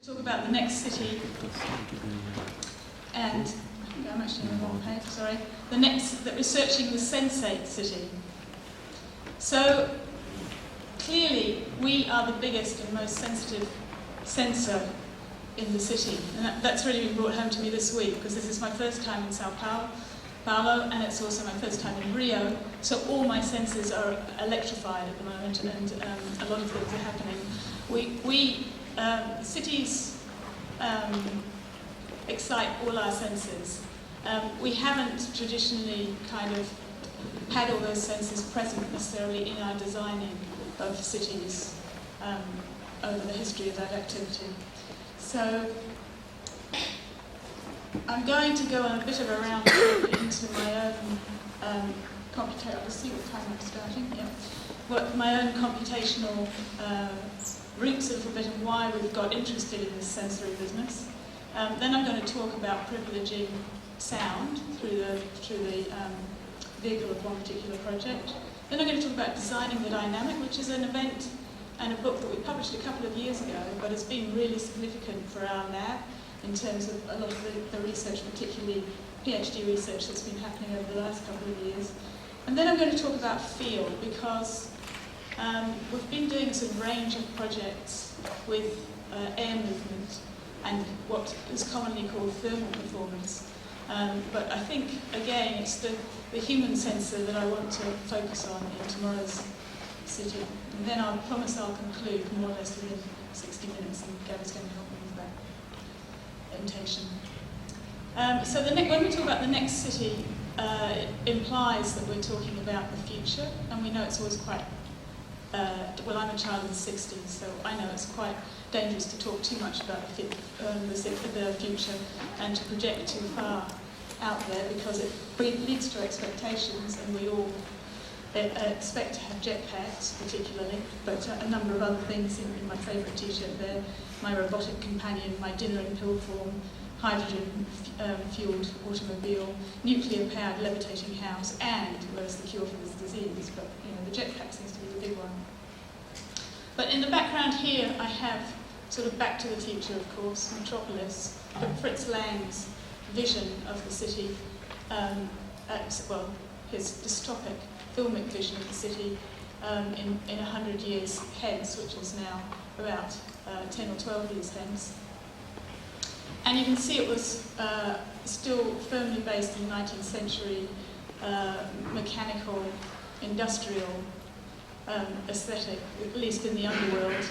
Talk about the next city, and I think I'm actually on the wrong page, sorry. Researching the sensate city. So clearly we are the biggest and most sensitive sensor in the city, and that's really been brought home to me this week because this is my first time in Sao Paulo, and it's also my first time in Rio, so all my senses are electrified at the moment, and a lot of things are happening. Cities excite all our senses. We haven't traditionally kind of had all those senses present necessarily in our designing of cities over the history of that activity. So I'm going to go on a bit of a round trip into my own computational. I'll see what time I'm starting. Yeah, my own computational roots a little bit and why we've got interested in this sensory business. Then I'm going to talk about privileging sound through the vehicle of one particular project. Then I'm going to talk about designing the dynamic, which is an event and a book that we published a couple of years ago, but has been really significant for our lab in terms of a lot of the research, particularly PhD research that's been happening over the last couple of years. And then I'm going to talk about feel, because we've been doing a sort of range of projects with air movement and what is commonly called thermal performance. But I think, again, it's the human sensor that I want to focus on in tomorrow's city. And then I promise I'll conclude more or less within 60 minutes, and Gary's going to help me with that intention. So when we talk about the next city, it implies that we're talking about the future, and we know it's always quite well, I'm a child of the 60s, so I know it's quite dangerous to talk too much about the future and to project too far out there, because it leads to expectations, and we all expect to have jetpacks particularly, but a number of other things in my favourite t-shirt there, my robotic companion, my dinner in pill form, hydrogen-fueled automobile, nuclear-powered levitating house, and where's the cure for this disease? But the jetpack seems to be the big one. But in the background here, I have sort of Back to the Future, of course, Metropolis, Fritz Lang's vision of the city, his dystopic filmic vision of the city in 100 years hence, which is now about 10 or 12 years hence. And you can see it was still firmly based in 19th century mechanical, industrial aesthetic, at least in the underworld,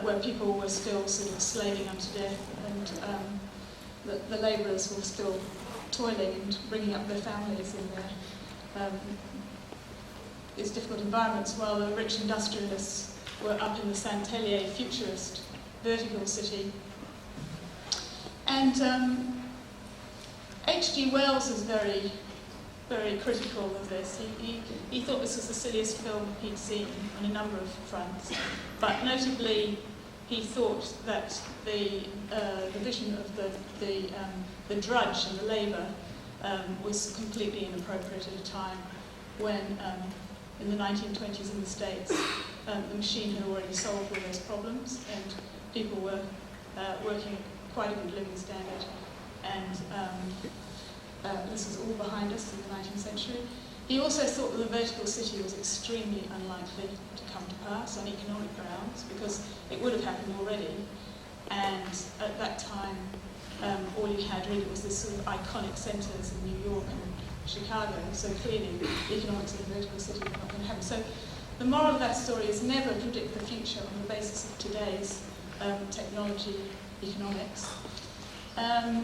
where people were still sort of slaving unto death, and the labourers were still toiling and bringing up their families in these difficult environments, while the rich industrialists were up in the Saint-Hélier futurist vertical city. And H.G. Wells is very, very critical of this. He thought this was the silliest film he'd seen on a number of fronts, but notably he thought that the vision of the drudge and the labour was completely inappropriate at a time when, in the 1920s in the States, the machine had already solved all those problems, and people were working quite a good living standard, and this was all behind us in the 19th century. He also thought that the vertical city was extremely unlikely to come to pass on economic grounds, because it would have happened already, and at that time all you had really was this sort of iconic centres in New York and Chicago, so clearly the economics of the vertical city were not going to happen. So the moral of that story is never predict the future on the basis of today's technology, economics. And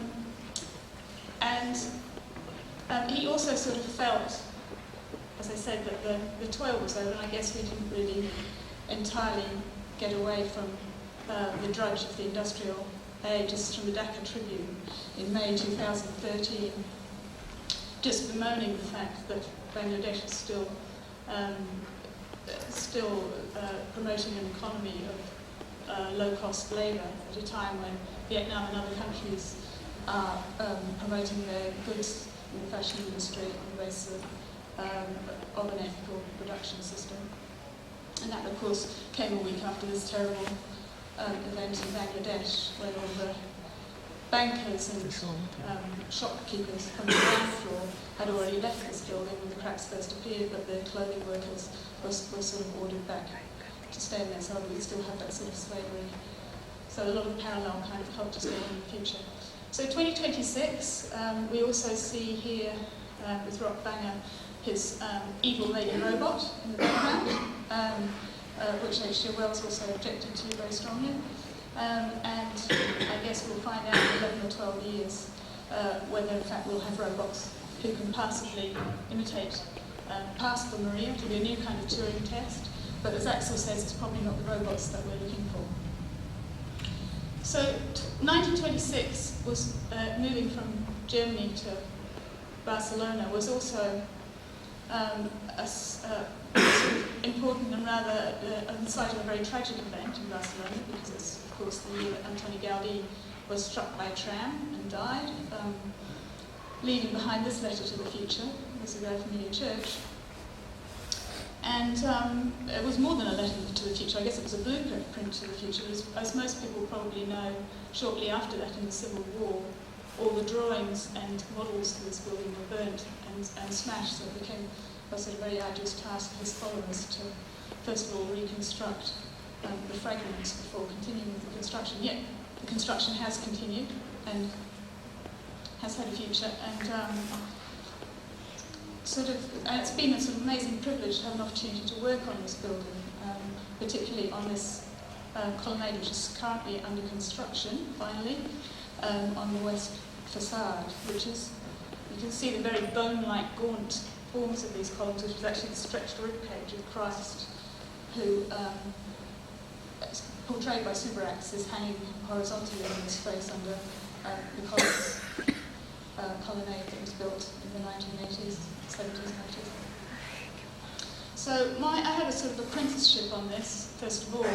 he also sort of felt, as I said, that the toil was over, and I guess we didn't really entirely get away from the drudge of the industrial age. This is from the Dhaka Tribune in May 2013, just bemoaning the fact that Bangladesh is still promoting an economy of low-cost labour at a time when Vietnam and other countries are promoting their goods in the fashion industry on the basis of an ethical production system. And that, of course, came a week after this terrible event in Bangladesh, where all the bankers and shopkeepers on the ground floor had already left this building when the cracks first appeared, but the clothing workers were sort of ordered back to stay in there, so we still have that sort of slavery. So a lot of parallel kind of cultures going on in the future. So 2026, we also see here with Rock Banger his evil lady robot in the background, which H.G. Wells also objected to very strongly. And I guess we'll find out in 11 or 12 years whether in fact we'll have robots who can passively imitate Pascal Maria. It'll be a new kind of Turing test, but as Axel says, it's probably not the robots that we're looking for. So 1926 was moving from Germany to Barcelona was also a sort of important and rather on the site of a very tragic event in Barcelona, because it's of course the year that Antoni Gaudí was struck by a tram and died, leaving behind this letter to the future. This is a very familiar church. And it was more than a letter to the future. I guess it was a blueprint to the future. As most people probably know, shortly after that in the Civil War, all the drawings and models for this building were burnt and smashed, so it became a sort of very arduous task for his followers to first of all reconstruct the fragments before continuing with the construction. Yet the construction has continued and has had a future, and and it's been a sort of amazing privilege to have an opportunity to work on this building, particularly on this colonnade, which is currently under construction, finally, on the west facade, which is, you can see the very bone-like gaunt forms of these columns, which is actually the stretched ribcage of Christ, who, portrayed by Subrax, is hanging horizontally in his face under the columns. Colonnade that was built in the 1980s, 70s, 90s. So I had a sort of apprenticeship on this, first of all.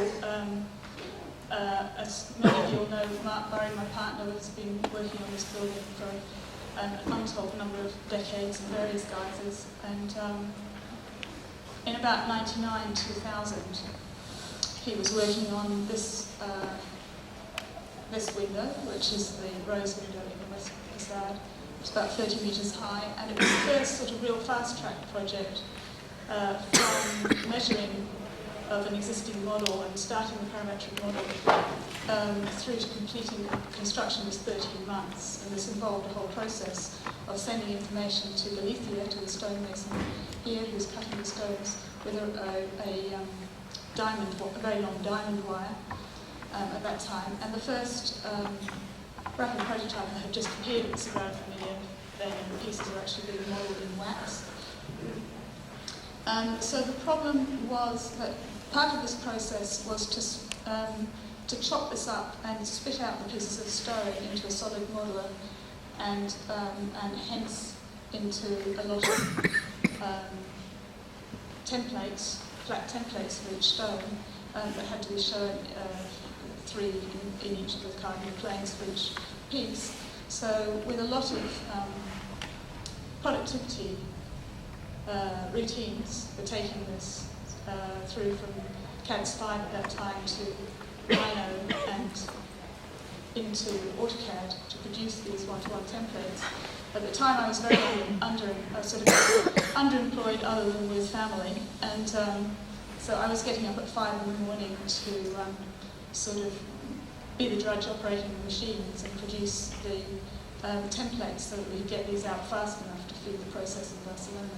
As many of you all know, Burry, my partner, has been working on this building for an untold number of decades in various guises. And in about 99, 2000, he was working on this window, which is the rose window in the west facade. It's about 30 metres high, and it was the first sort of real fast-track project from measuring of an existing model and starting the parametric model through to completing construction was 13 months. And this involved a whole process of sending information to Galicia, to the stonemason here, who was cutting the stones with a very long diamond wire at that time. And the first rapid prototype had just appeared at the Sagrada Familia then, and the pieces are actually being modelled in wax. So the problem was that part of this process was to chop this up and spit out the pieces of stone into a solid modeler, and hence into a lot of templates, flat templates for each stone that had to be shown 3 in each of the cardinal planes for each piece. So with a lot of productivity routines for taking this through from CAAD 5 at that time to Rhino and into AutoCAD to produce these one-to-one templates. At the time I was very underemployed other than with family, and so I was getting up at 5 in the morning to sort of be the drudge operating the machines and produce the templates so that we could get these out fast enough to feed the process in Barcelona.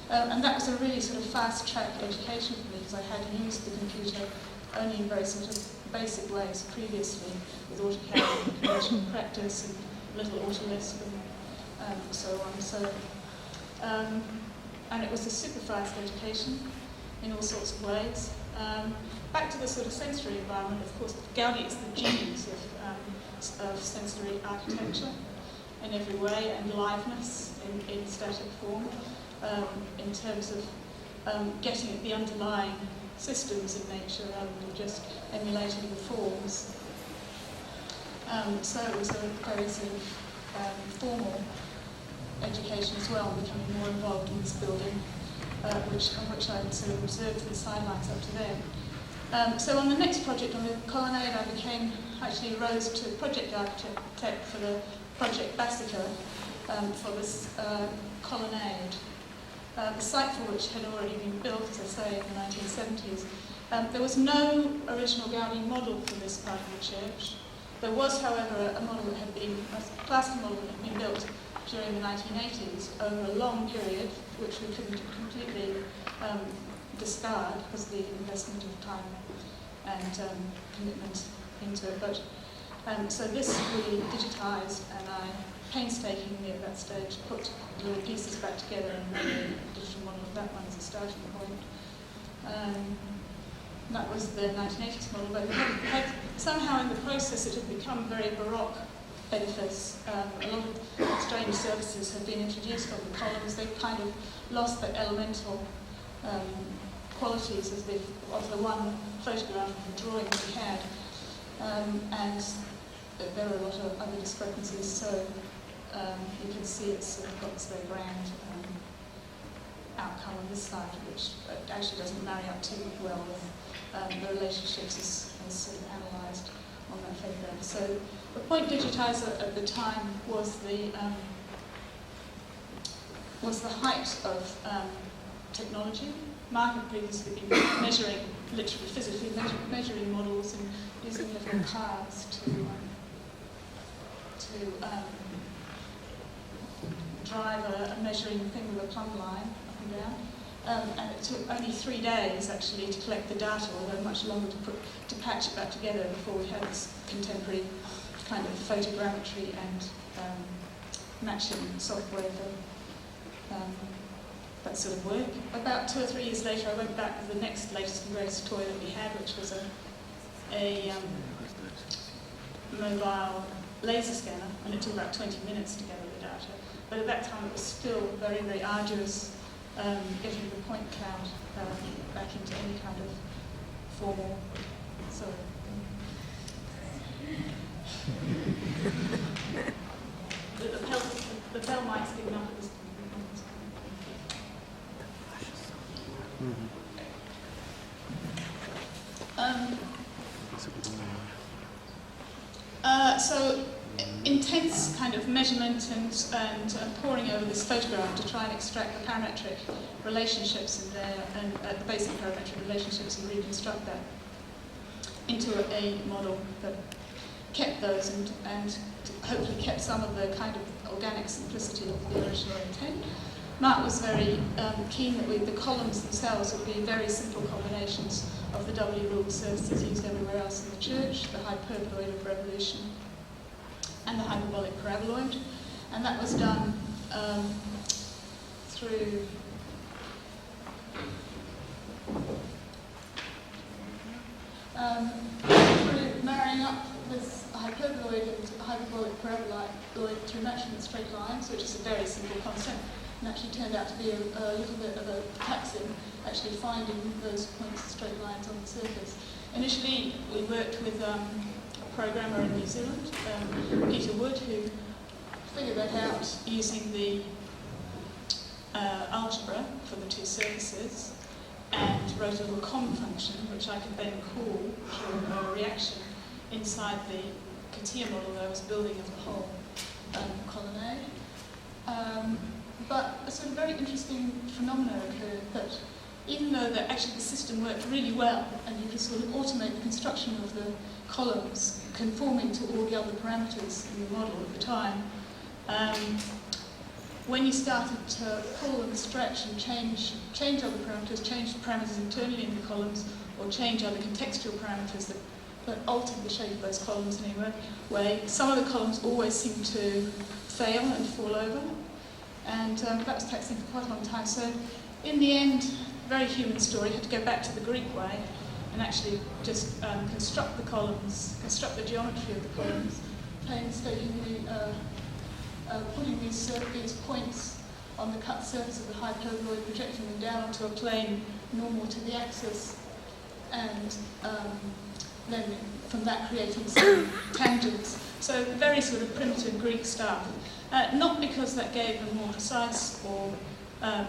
And that was a really sort of fast-track education for me, because I had used the computer only in very sort of basic ways previously with AutoCAD and conventional practice and little Autolisp and so on. So, and it was a super fast education in all sorts of ways. Back to the sort of sensory environment, of course, Gaudí is the genius of sensory architecture in every way, and liveness in static form, in terms of getting at the underlying systems in nature rather than just emulating the forms. So it was a very sort of formal education as well, becoming more involved in this building, on which I sort of observed the sidelines up to then. So on the next project, on the colonnade, I actually rose to project architect for the project Bassica for this colonnade. The site for which had already been built, as I say, in the 1970s. There was no original Gaudi model for this part of the church. There was, however, a plaster model that had been built during the 1980s over a long period, which we couldn't completely discard because of the investment of time and commitment into it. But so this we digitised, and I painstakingly at that stage put little pieces back together and made a digital model of that one as a starting point. That was the 1980s model, but somehow in the process it had become a very baroque edifice. A lot of strange services had been introduced on the columns. They kind of lost their elemental qualities of the one photograph of the drawing we had. And there were a lot of other discrepancies, so you can see it's sort of got this very grand outcome on this side, which actually doesn't marry up too well with the relationships as sort of analysed on that photograph. So the point digitizer at the time was the height of technology. Mark had previously been measuring, literally physically measuring models and using little cards to drive a measuring thing with a plumb line up and down. And it took only 3 days actually to collect the data, although much longer to patch it back together before we had this contemporary kind of photogrammetry and matching software for that sort of work. About 2 or 3 years later, I went back with the next latest and greatest toy that we had, which was a mobile laser scanner, and it took about 20 minutes to gather the data. But at that time, it was still very, very arduous getting the point cloud back into any kind of formal. Sorry. The bell mic's given up at this point. So intense kind of measurement and poring over this photograph to try and extract the parametric relationships in there and the basic parametric relationships and reconstruct that into a model that kept those and hopefully kept some of the kind of organic simplicity of the original intent. Mark was very keen that the columns themselves would be very simple combinations of the W-ruled surfaces used everywhere else in the church, the hyperboloid of revolution and the hyperbolic paraboloid, and that was done through marrying up this hyperboloid and hyperbolic paraboloid to matching the straight lines, which is a very simple concept, and actually turned out to be a little bit of a taxing, actually finding those points of straight lines on the surface. Initially, we worked with a programmer in New Zealand, Peter Wood, who figured that out using the algebra for the two surfaces and wrote a little comm function, which I could then call through a reaction inside the CAAD model that I was building of the whole colonnade. But a sort of very interesting phenomenon occurred that even though actually the system worked really well and you could sort of automate the construction of the columns conforming to all the other parameters in the model at the time, when you started to pull and stretch and change other parameters, change the parameters internally in the columns, or change other contextual parameters that altered the shape of those columns in any way, some of the columns always seemed to fail and fall over, and that was taxing for quite a long time. So in the end, very human story, had to go back to the Greek way and actually just construct the columns, construct the geometry of the columns, painstakingly putting these points on the cut surface of the hyperboloid, projecting them down onto a plane normal to the axis, and then from that creating some tangents. So very sort of primitive Greek stuff. Not because that gave a more precise or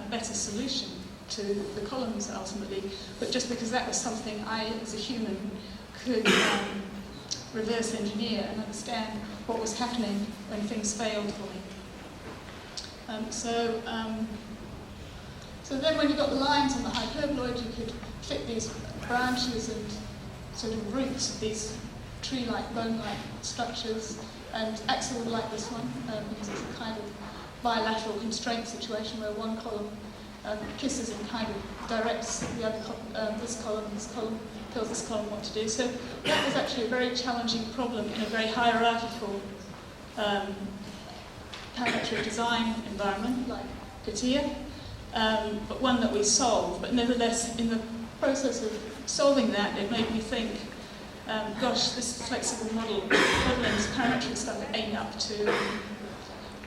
better solution, to the columns ultimately, but just because that was something I, as a human, could reverse engineer and understand what was happening when things failed for me. So then when you got the lines on the hyperboloid, you could fit these branches and sort of roots of these tree-like, bone-like structures. And Axel would like this one, because it's a kind of bilateral constraint situation where one column kisses and kind of directs the other this column, tells this column what to do. So that was actually a very challenging problem in a very hierarchical parametric design environment like CAAD, but one that we solved. But nevertheless, in the process of solving that, it made me think, gosh, this flexible model, modeling this parametric stuff ain't up to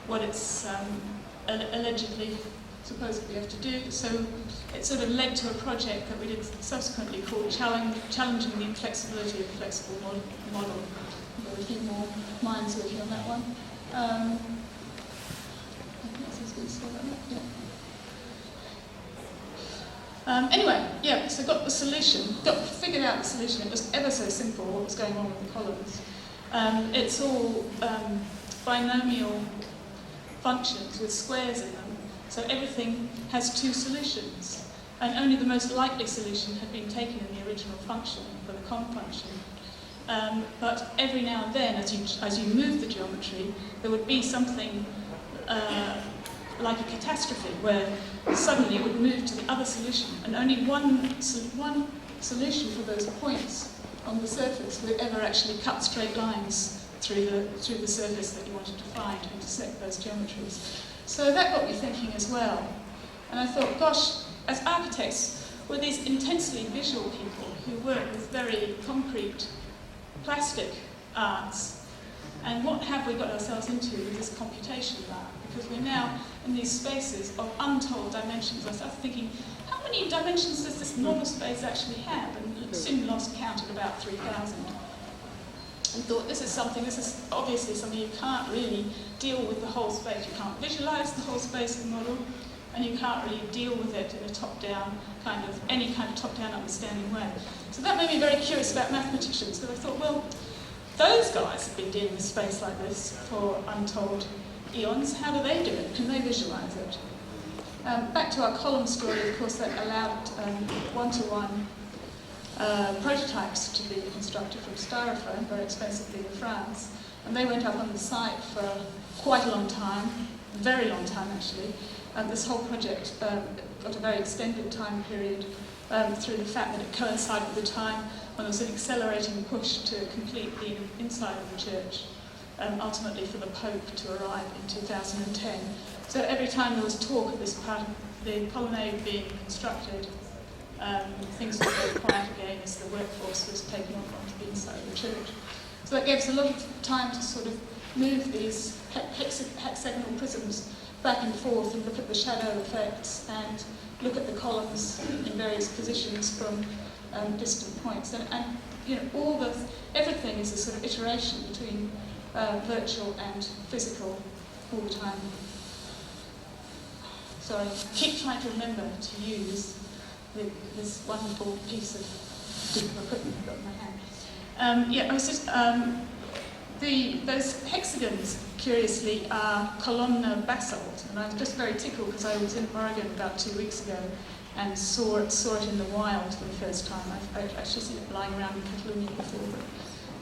what it's allegedly supposed to be able to do. So it sort of led to a project that we did subsequently called Challenging the Inflexibility of a Flexible Model. There were a few more minds with you on that one. I think that's as good as that. Anyway, yeah, so got the solution, figured out the solution. It was ever so simple what was going on with the columns. It's all binomial functions with squares in them. So everything has two solutions. And only the most likely solution had been taken in the original function, for the com function. But every now and then, as you move the geometry, there would be something like a catastrophe, where suddenly it would move to the other solution, and only one solution for those points on the surface would ever actually cut straight lines through the surface that you wanted to find to intersect those geometries. So that got me thinking as well. And I thought, gosh, as architects, we're these intensely visual people who work with very concrete, plastic arts. And what have we got ourselves into with this computation art? Because we're now in these spaces of untold dimensions. I started thinking, how many dimensions does this normal space actually have? And soon lost count at about 3,000. And thought, this is obviously something you can't really deal with the whole space. You can't visualize the whole space in the model, and you can't really deal with it in a top-down any kind of top-down understanding way. So that made me very curious about mathematicians, because I thought, well, those guys have been dealing with space like this for untold eons. How do they do it? Can they visualize it? Back to our column story, of course, that allowed one-to-one prototypes to be constructed from styrofoam, very expensively in France. And they went up on the site for quite a long time, a very long time actually. This whole project got a very extended time period through the fact that it coincided with the time when there was an accelerating push to complete the inside of the church, ultimately for the Pope to arrive in 2010. So every time there was talk of this part of the colonnade being constructed, things would go quiet again as the workforce was taken off onto the inside of the church. So that gave us a lot of time to sort of move these hexagonal prisms back and forth and look at the shadow effects and look at the columns in various positions from distant points. And you know, everything is a sort of iteration between virtual and physical all the time. Sorry, keep trying to remember to use this wonderful piece of digital equipment I've got in my hand. I was just, those hexagons, curiously, are columnar basalt, and I was just very tickled because I was in Oregon about 2 weeks ago and saw it in the wild for the first time. I've actually seen it lying around in Catalonia before,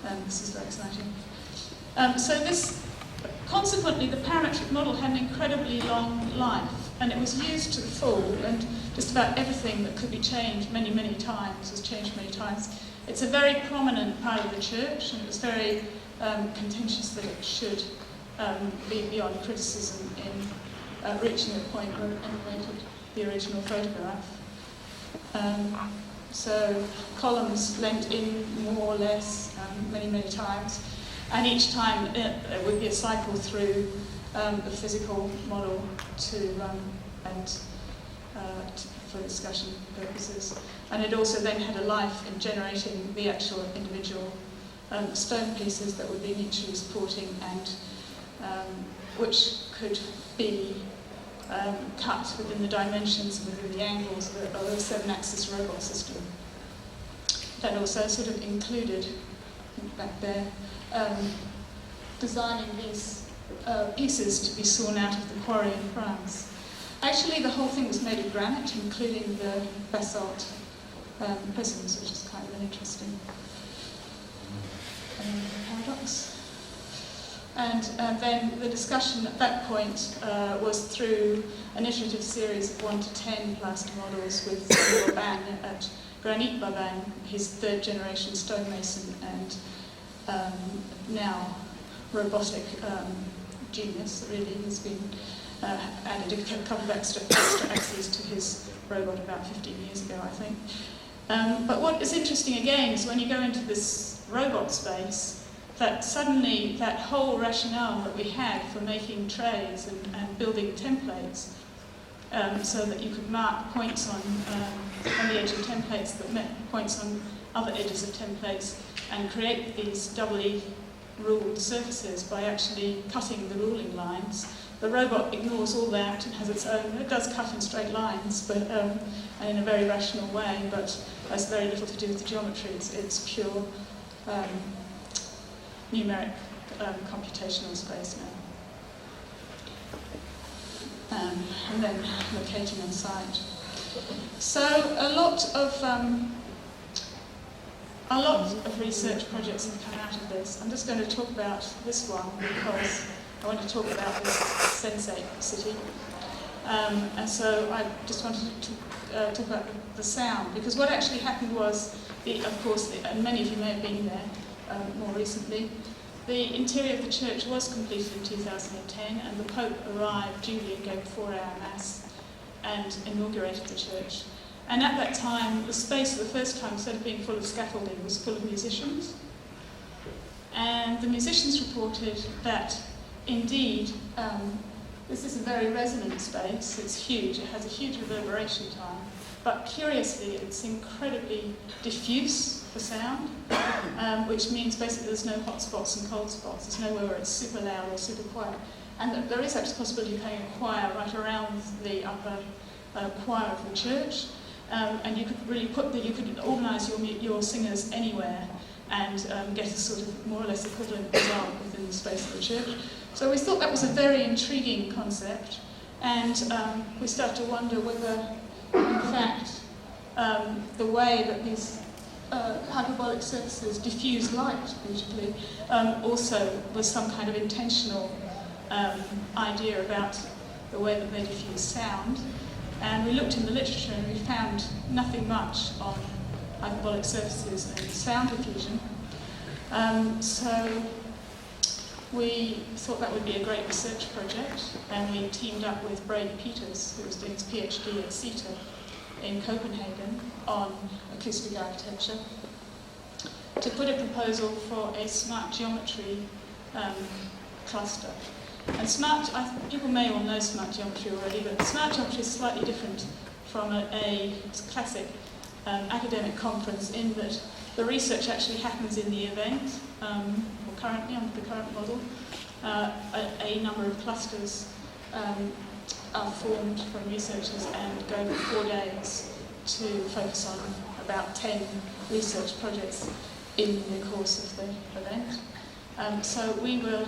but this is very exciting. Consequently, the parametric model had an incredibly long life, and it was used to the full, and just about everything that could be changed many, many times was changed many times. It's a very prominent part of the church, and it was very contentious that it should be beyond criticism in reaching the point where it emulated the original photograph. So columns lent in more or less many, many times. And each time there would be a cycle through the physical model for discussion purposes. And it also then had a life in generating the actual individual stone pieces that would be mutually supporting and which could be cut within the dimensions, within the angles of a 7-axis robot system. That also sort of included, back there, designing these pieces to be sawn out of the quarry in France. Actually, the whole thing was made of granite, including the basalt prisms, which is kind of an interesting paradox. And then the discussion at that point was through an iterative series of 1 to 10 plaster models with Babin at Granit Babin, his 3rd generation stonemason and now robotic genius. Really, he's been added a couple of extra axes to his robot about 15 years ago, I think. But what is interesting again is when you go into this robot space, that suddenly that whole rationale that we had for making trays and building templates, so that you could mark points on the edge of templates that met points on other edges of templates and create these doubly ruled surfaces by actually cutting the ruling lines. The robot ignores all that and has its own. It does cut in straight lines, but and in a very rational way, but has very little to do with the geometry. It's pure numeric computational space now. And then locating on site. So a lot of research projects have come out of this. I'm just going to talk about this one because I want to talk about this sensate city. And so I just wanted to talk about the sound, because what actually happened was, of course, and many of you may have been there more recently, the interior of the church was completed in 2010, and the Pope arrived duly and gave a 4-hour Mass and inaugurated the church. And at that time, the space for the first time, instead of being full of scaffolding, was full of musicians. And the musicians reported that, indeed, this is a very resonant space. It's huge. It has a huge reverberation time. But curiously, it's incredibly diffuse for sound, which means basically there's no hot spots and cold spots. There's nowhere where it's super loud or super quiet. And there is actually a possibility of having a choir right around the upper choir of the church. And you could really you could organise your singers anywhere and get a sort of more or less equivalent result within the space of the church. So we thought that was a very intriguing concept, and we started to wonder whether, in fact, the way that these hyperbolic surfaces diffuse light beautifully also was some kind of intentional idea about the way that they diffuse sound. And we looked in the literature and we found nothing much on hyperbolic surfaces and sound diffusion. So we thought that would be a great research project, and we teamed up with Burry Peters, who was doing his PhD at CAAD in Copenhagen on acoustic architecture, to put a proposal for a smart geometry cluster. And people may all know smart geometry already, but smart geometry is slightly different from a classic academic conference in that the research actually happens in the event, or currently under the current model. A number of clusters are formed from researchers and go for 4 days to focus on about 10 research projects in the course of the event. So we were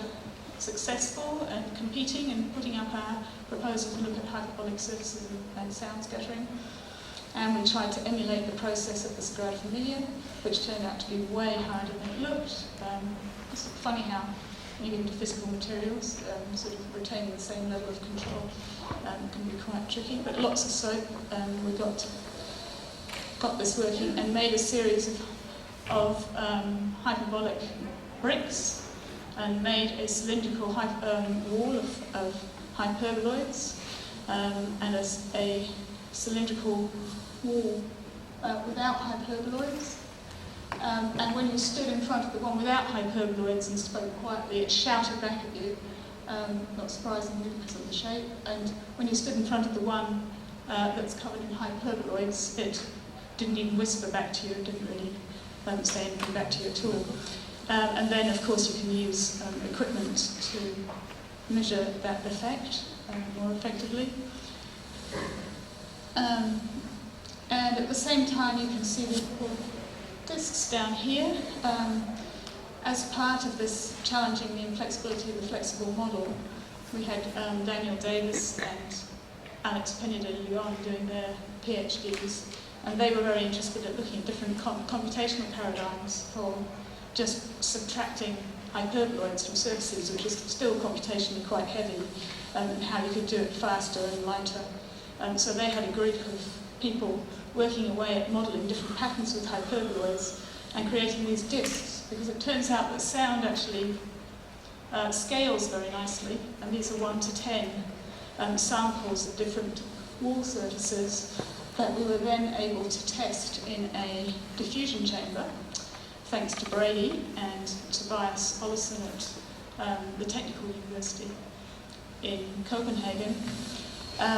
successful and competing and putting up our proposal to look at hyperbolic surfaces and sound scattering. And we tried to emulate the process of the Sagrada Familia, which turned out to be way harder than it looked. It's funny how, when you get into physical materials, sort of retaining the same level of control can be quite tricky. But lots of soap, we got this working and made a series of hyperbolic bricks and made a cylindrical wall of hyperboloids and a cylindrical wall without hyperboloids. And when you stood in front of the one without hyperboloids and spoke quietly, it shouted back at you, not surprisingly because of the shape. And when you stood in front of the one that's covered in hyperboloids, it didn't even whisper back to you, it didn't really say anything back to you at all. And then, of course, you can use equipment to measure that effect. more effectively. And at the same time, you can see the discs down here. As part of this challenging the inflexibility of the flexible model, we had Daniel Davis and Alex Peña-de-Leon doing their PhDs, and they were very interested at looking at different computational paradigms for just subtracting hyperboloids from surfaces, which is still computationally quite heavy, and how you could do it faster and lighter. So they had a group of people working away at modelling different patterns with hyperboloids and creating these discs, because it turns out that sound actually scales very nicely, and these are 1 to 10 samples of different wall surfaces that we were then able to test in a diffusion chamber, thanks to Burry and Tobias Ollison at the Technical University in Copenhagen,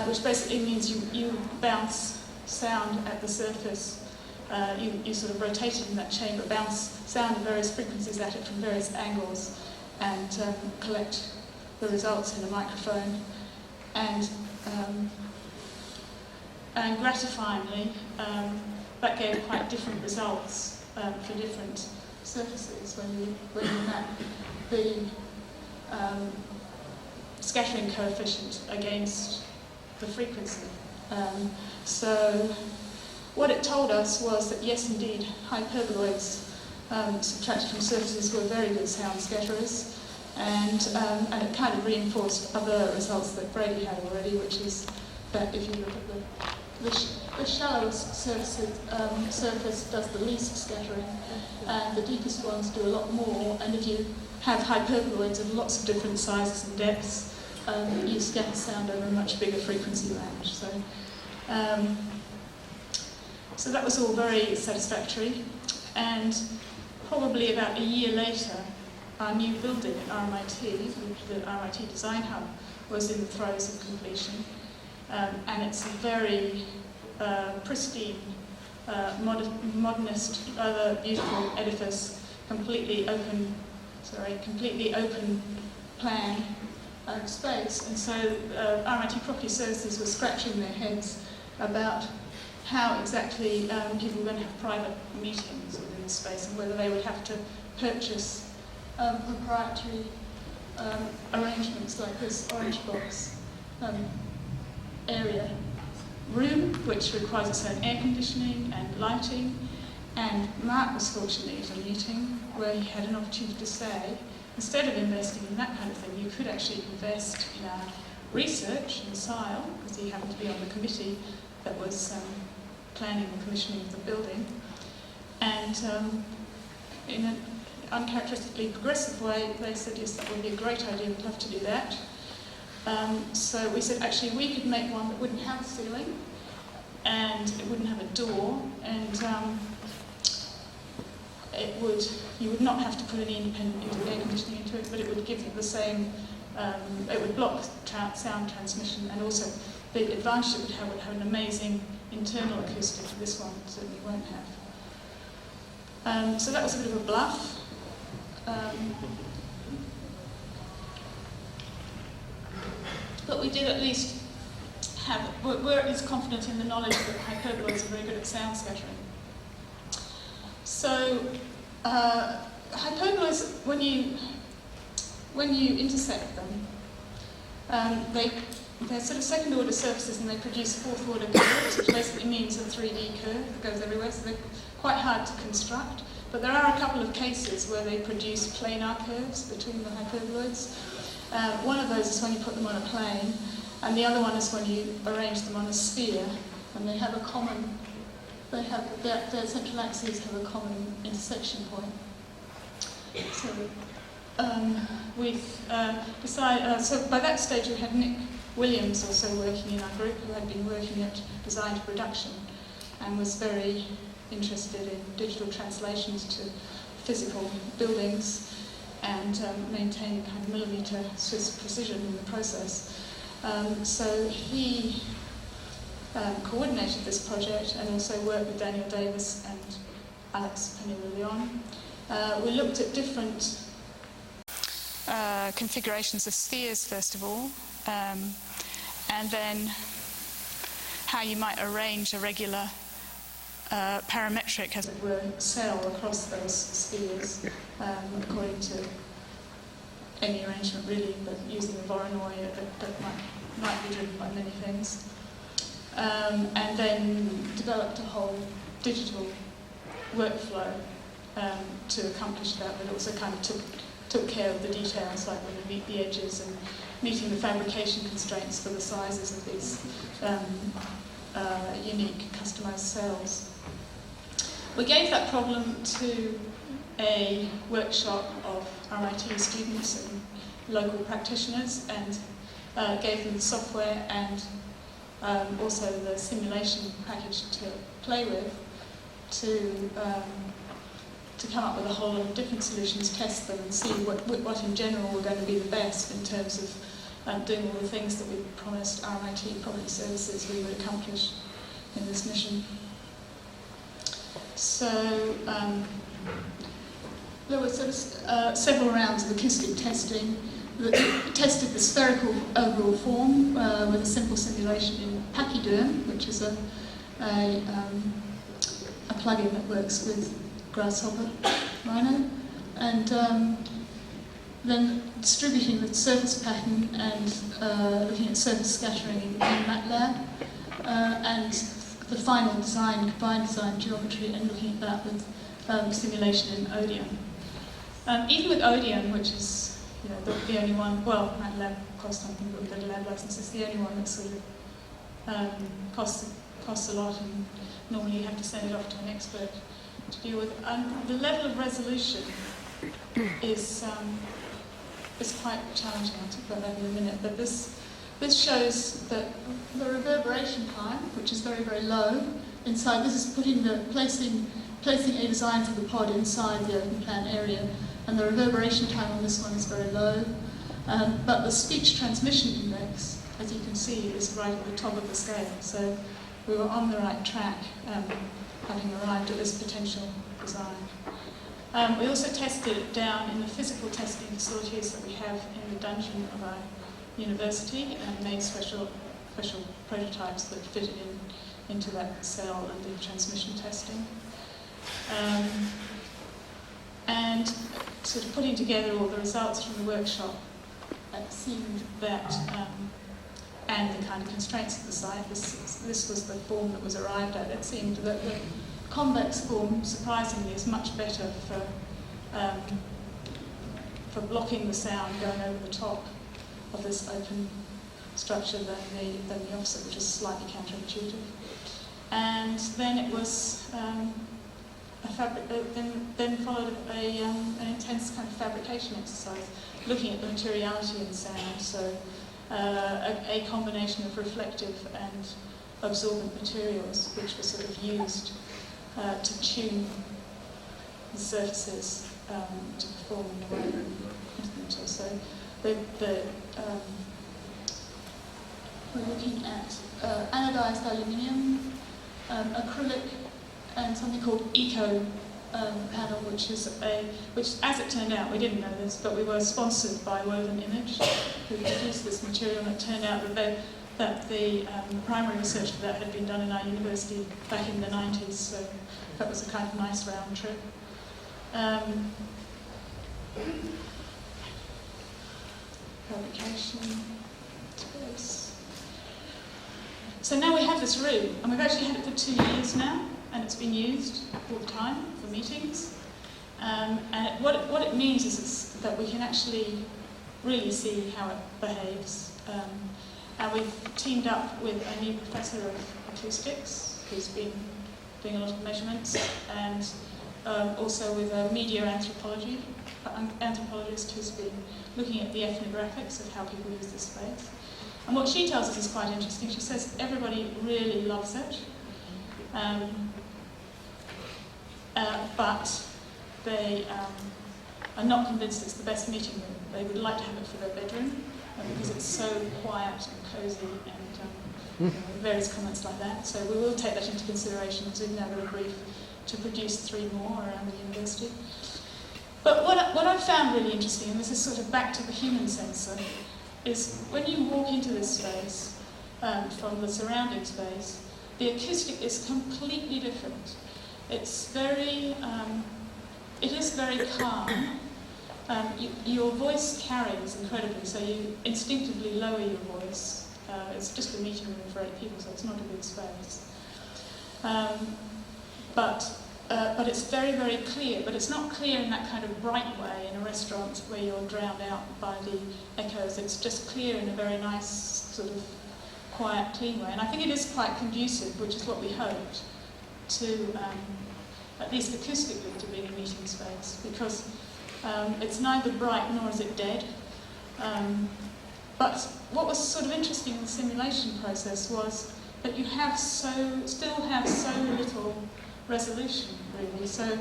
which basically means you bounce sound at the surface. You sort of rotate it in that chamber, bounce sound at various frequencies at it from various angles, and collect the results in a microphone. And gratifyingly, that gave quite different results for different surfaces when you map the scattering coefficient against the frequency. So what it told us was that yes, indeed, hyperboloids subtracted from surfaces were very good sound scatterers, and it kind of reinforced other results that Brady had already, which is that if you look at the shallowest surface does the least scattering, and the deepest ones do a lot more, and if you have hyperboloids of lots of different sizes and depths, you scatter sound over a much bigger frequency range. So that was all very satisfactory, and probably about a year later, our new building at RMIT, the RMIT Design Hub, was in the throes of completion. And it's a very pristine, modernist, rather beautiful edifice, completely open plan space. And so RMIT Property Services were scratching their heads about how exactly people were going to have private meetings within the space, and whether they would have to purchase proprietary arrangements like this orange box area room, which requires its own air conditioning and lighting. And Mark was fortunate at a meeting where he had an opportunity to say, instead of investing in that kind of thing, you could actually invest in our research in SILE, because he happened to be on the committee that was planning the commissioning of the building. And in an uncharacteristically progressive way, they said, yes, that would be a great idea, we'd love to do that. So we said, actually, we could make one that wouldn't have a ceiling, and it wouldn't have a door, and you would not have to put any independent air conditioning into it, but it would give you the same, it would block sound transmission, and also the advantage it would have an amazing internal acoustic. This one certainly won't have. So that was a bit of a bluff. But we did at least we're at least confident in the knowledge that hyperboloids are very good at sound scattering. So hyperboloids, when you intersect them, they're sort of second order surfaces, and they produce fourth order curves, which basically means a 3D curve that goes everywhere, so they're quite hard to construct. But there are a couple of cases where they produce planar curves between the hyperboloids. One of those is when you put them on a plane, and the other one is when you arrange them on a sphere, and they have a common, their central axes have a common intersection point. So we've decided, so by that stage we had Nick Williams also working in our group, who had been working at design to production and was very interested in digital translations to physical buildings and maintaining kind of millimetre Swiss precision in the process. So he coordinated this project and also worked with Daniel Davis and Alex Peña-de-Leon. We looked at different configurations of spheres, first of all, and then how you might arrange a regular parametric, as it were, cell across those spheres, according to any arrangement really, but using a Voronoi that might be driven by many things. And then developed a whole digital workflow to accomplish that, but also kind of took care of the details, like when we meet the edges and meeting the fabrication constraints for the sizes of these unique customized cells. We gave that problem to a workshop of RIT students and local practitioners, and gave them the software and also the simulation package to play with, to come up with a whole lot of different solutions, test them, and see what in general were going to be the best in terms of doing all the things that we promised RIT Property Services we would accomplish in this mission. So there were sort of several rounds of acoustic testing that tested the spherical overall form with a simple simulation in Pachyderm, which is a plugin that works with Grasshopper Rhino, and then distributing the surface pattern and looking at surface scattering in MATLAB, and the final design, combined design geometry, and looking at that with simulation in Odeon. Even with Odeon, which is the only one, well, MATLAB costs something, but with the lab license is the only one that sort of costs a lot, and normally you have to send it off to an expert to deal with. The level of resolution is quite challenging. I'll talk about that in a minute. But this shows that the reverberation time, which is very, very low inside. This is placing a design for the pod inside the open plan area, and the reverberation time on this one is very low. But the speech transmission index, as you can see, is right at the top of the scale. So we were on the right track, having arrived at this potential design. We also tested it down in the physical testing facilities that we have in the dungeon of our university, and made special prototypes that fitted into that cell and did transmission testing. And sort of putting together all the results from the workshop, it seemed that, and the kind of constraints of the site, this was the form that was arrived at. It seemed that the convex form, surprisingly, is much better for blocking the sound going over the top of this open structure than the opposite, which is slightly counterintuitive. And then it was then followed an intense kind of fabrication exercise, looking at the materiality in sound. So a combination of reflective and absorbent materials, which were sort of used to tune the surfaces to perform in the way that so we're looking at anodized aluminium, acrylic, and something called eco panel, which as it turned out, we didn't know this, but we were sponsored by Woven Image, who produced this material, and it turned out that the primary research for that had been done in our university back in the 90s, so that was a kind of nice round trip. Fabrication. So now we have this room, and we've actually had it for 2 years now, and it's been used all the time for meetings. And what it means is that we can actually really see how it behaves. And we've teamed up with a new professor of acoustics who's been doing a lot of measurements, and also with a media anthropologist who's been looking at the ethnographics of how people use this space. And what she tells us is quite interesting. She says everybody really loves it, but they are not convinced it's the best meeting room. They would like to have it for their bedroom, because it's so quiet and cosy, and various comments like that. So we will take that into consideration, because we've now got a brief to produce 3 more around the university. But what I've found really interesting, and this is sort of back to the human sensor, is when you walk into this space, from the surrounding space, the acoustic is completely different. It's very, it is very calm. Your voice carries incredibly, so you instinctively lower your voice. It's just a meeting room for 8 people, so it's not a big space. But it's very, very clear, but it's not clear in that kind of bright way in a restaurant where you're drowned out by the echoes. It's just clear in a very nice, sort of quiet, clean way. And I think it is quite conducive, which is what we hoped, to, at least acoustically, to being a meeting space, because it's neither bright nor is it dead. But what was sort of interesting in the simulation process was that you still have so little resolution, really. So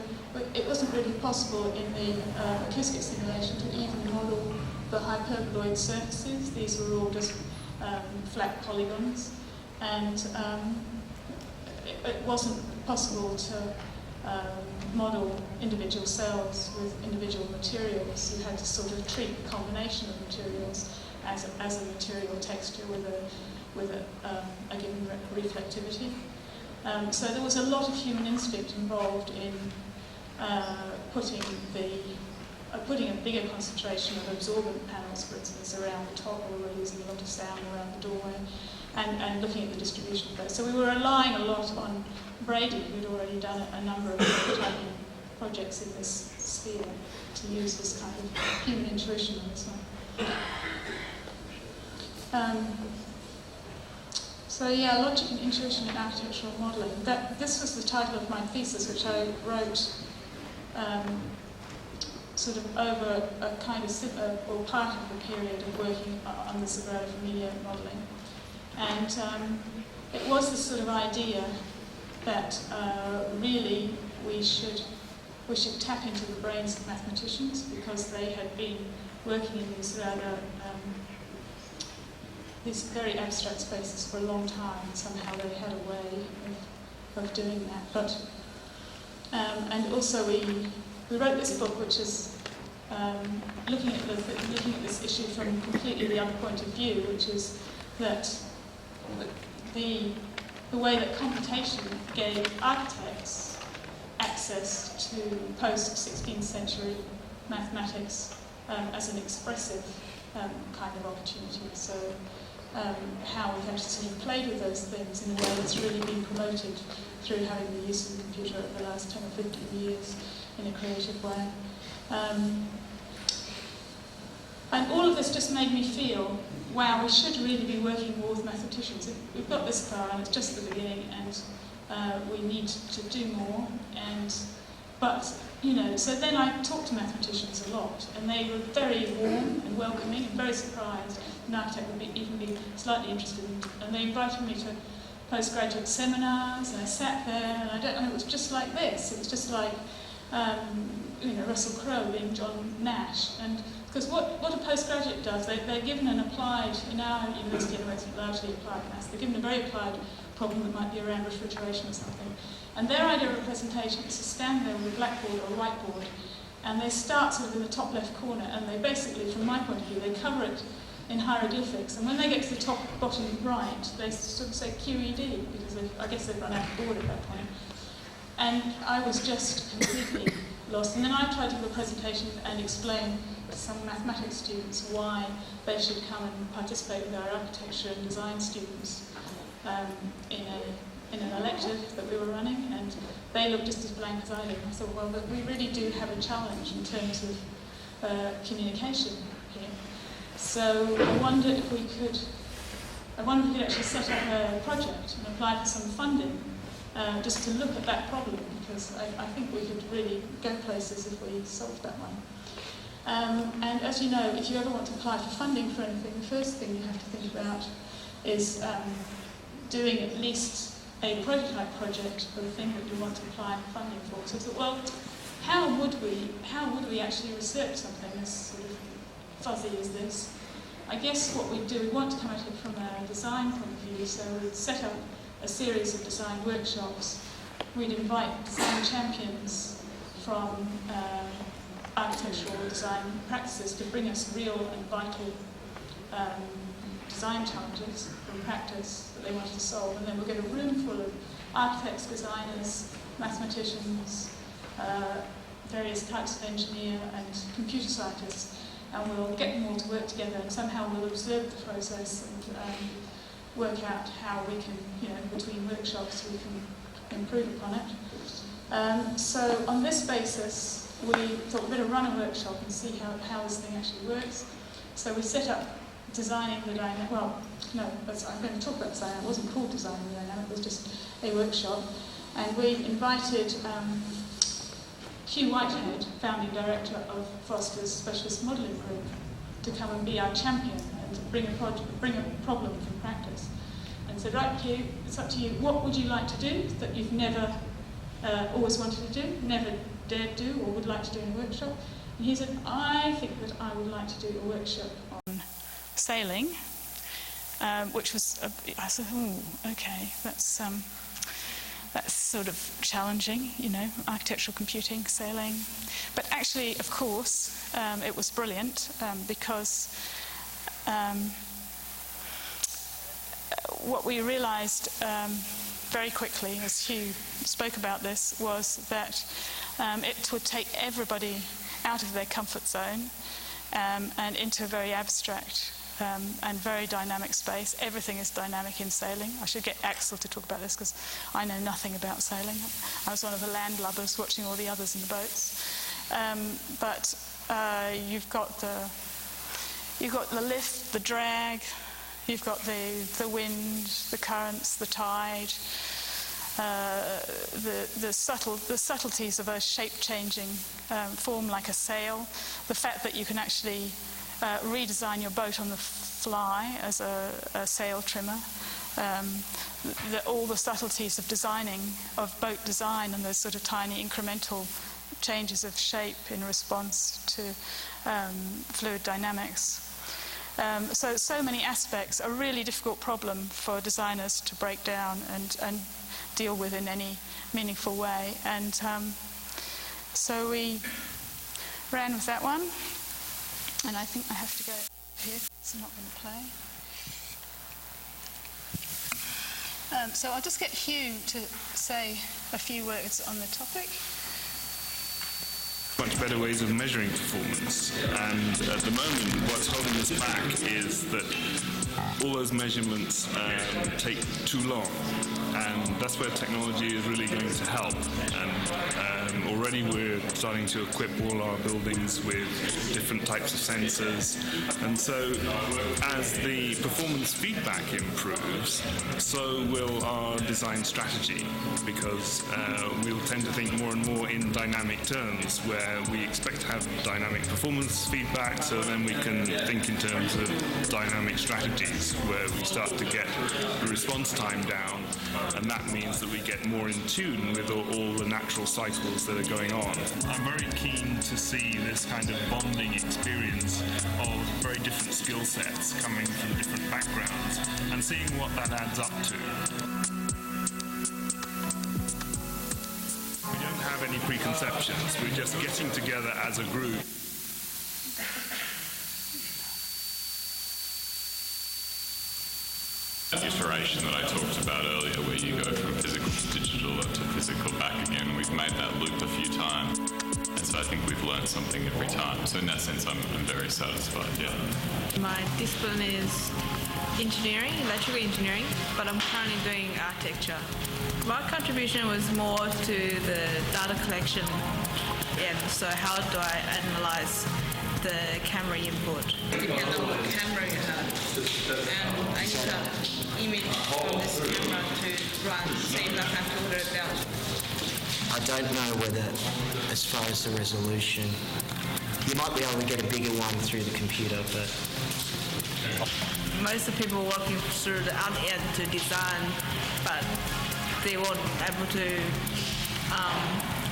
it wasn't really possible in the acoustic simulation to even model the hyperboloid surfaces. These were all just flat polygons, and it wasn't possible to model individual cells with individual materials. You had to sort of treat the combination of materials as a material texture with a given reflectivity. So there was a lot of human instinct involved in putting a bigger concentration of absorbent panels, for instance, around the top, where we were using a lot of sound around the doorway, and looking at the distribution of those. So we were relying a lot on Brady, who'd already done a number of prototyping projects in this sphere, to use this kind of human intuition on this one. So yeah, logic and intuition in architectural modelling. This was the title of my thesis, which I wrote sort of over a kind of, or part of the period of working on the Sagrada Familia modelling. And it was this sort of idea that really we should tap into the brains of mathematicians, because they had been working in these rather these very abstract spaces for a long time. Somehow they had a way of doing that. But and also we wrote this book, which is looking at this issue from completely the other point of view, which is that the way that computation gave architects access to post-16th century mathematics as an expressive kind of opportunity. So how we've actually played with those things in a way that's really been promoted through having the use of the computer over the last 10 or 15 years in a creative way. And all of this just made me feel, wow, we should really be working more with mathematicians. We've got this far and it's just the beginning, and we need to do more. But, you know, so then I talked to mathematicians a lot, and they were very warm and welcoming and very surprised an architect would even be slightly interested in, and they invited me to postgraduate seminars, and I sat there, and it was just like this. It was just like, you know, Russell Crowe being John Nash. And because what a postgraduate does, they're given an applied, in our university anyway, it's largely applied maths, they're given a very applied problem that might be around refrigeration or something. And their idea of a presentation is to stand there with a blackboard or a whiteboard, and they start sort of in the top left corner, and they basically, from my point of view, they cover it in hieroglyphics. And when they get to the top, bottom right, they sort of say QED, because I guess they've run out of board at that point. And I was just completely lost. And then I tried to give a presentation and explain to some mathematics students why they should come and participate with our architecture and design students in an elective that we were running, and they looked just as blank as I did. I thought, well, but we really do have a challenge in terms of communication here. So I wondered if we could actually set up a project and apply for some funding just to look at that problem, because I think we could really go places if we solved that one. And as you know, if you ever want to apply for funding for anything, the first thing you have to think about is doing at least a prototype project for the thing that you want to apply funding for. So I thought, well, how would we actually research something as sort of fuzzy as this? I guess what we'd do, we want to come at it from a design point of view, so we'd set up a series of design workshops. We'd invite design champions from architectural design practices to bring us real and vital design challenges from practice that they wanted to solve, and then we'll get a room full of architects, designers, mathematicians, various types of engineer and computer scientists, and we'll get them all to work together, and somehow we'll observe the process and work out how we can, between workshops, we can improve upon it. So on this basis, we thought we'd better run a workshop and see how this thing actually works. So we set up designing the dynamic. Well, no, I'm going to talk about design. It wasn't called designing the dynamic. It was just a workshop, and we invited Hugh Whitehead, founding director of Foster's Specialist Modelling Group, to come and be our champion and bring a problem from practice. And said, right, Hugh, it's up to you. What would you like to do that you've never always wanted to do, never dared do, or would like to do in a workshop? And he said, I think that I would like to do a workshop on sailing, which was, I said, oh, okay, that's sort of challenging, architectural computing, sailing. But actually, of course, it was brilliant because what we realised very quickly, as Hugh spoke about this, was that it would take everybody out of their comfort zone and into a very abstract and very dynamic space. Everything is dynamic in sailing. I should get Axel to talk about this because I know nothing about sailing. I was one of the landlubbers watching all the others in the boats. But you've got the lift, the drag, you've got the wind, the currents, the tide, the subtleties of a shape-changing form like a sail, the fact that you can actually redesign your boat on the fly as a sail trimmer, all the subtleties of designing, of boat design, and those sort of tiny incremental changes of shape in response to fluid dynamics. So many aspects, a really difficult problem for designers to break down and deal with in any meaningful way. And so we ran with that one. And I think I have to go here, it's not going to play. So I'll just get Hugh to say a few words on the topic. Much better ways of measuring performance, and at the moment what's holding us back is that all those measurements take too long, and that's where technology is really going to help. And already we're starting to equip all our buildings with different types of sensors, and so as the performance feedback improves, so will our design strategy, because we'll tend to think more and more in dynamic terms, where we expect to have dynamic performance feedback, so then we can think in terms of dynamic strategies where we start to get the response time down, and that means that we get more in tune with all the natural cycles that are going on. I'm very keen to see this kind of bonding experience of very different skill sets coming from different backgrounds and seeing what that adds up to. We don't have any preconceptions, we're just getting together as a group. Iteration that I talked about earlier, where you go from physical to digital to physical back again, we've made that loop a few times, and so I think we've learned something every time. So in that sense, I'm very satisfied, yeah. My discipline is engineering, electrical engineering, but I'm currently doing architecture. My contribution was more to the data collection, so how do I analyze the camera input? Depending on what camera you have, and I use an image from this camera to run, say like I filter it out. I don't know whether, as far as the resolution, you might be able to get a bigger one through the computer, but most of the people working through the other end to design, but they weren't able to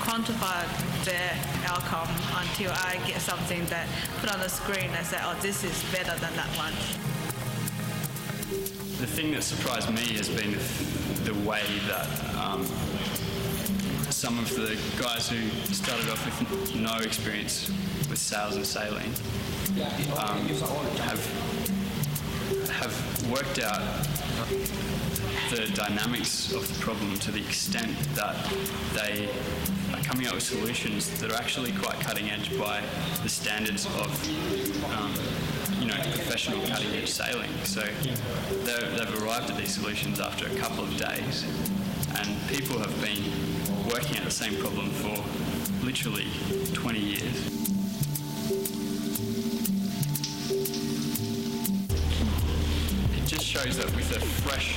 quantify their outcome until I get something that put on the screen and say, oh, this is better than that one. The thing that surprised me has been the way that some of the guys who started off with no experience with sails and sailing have have worked out the dynamics of the problem to the extent that they are coming up with solutions that are actually quite cutting edge by the standards of professional cutting edge sailing. So they've arrived at these solutions after a couple of days, and people have been working at the same problem for literally 20 years. It just shows that with a fresh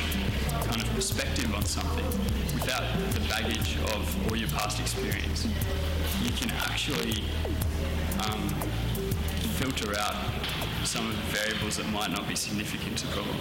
kind of perspective on something, without the baggage of all your past experience, you can actually filter out some of the variables that might not be significant to the problem.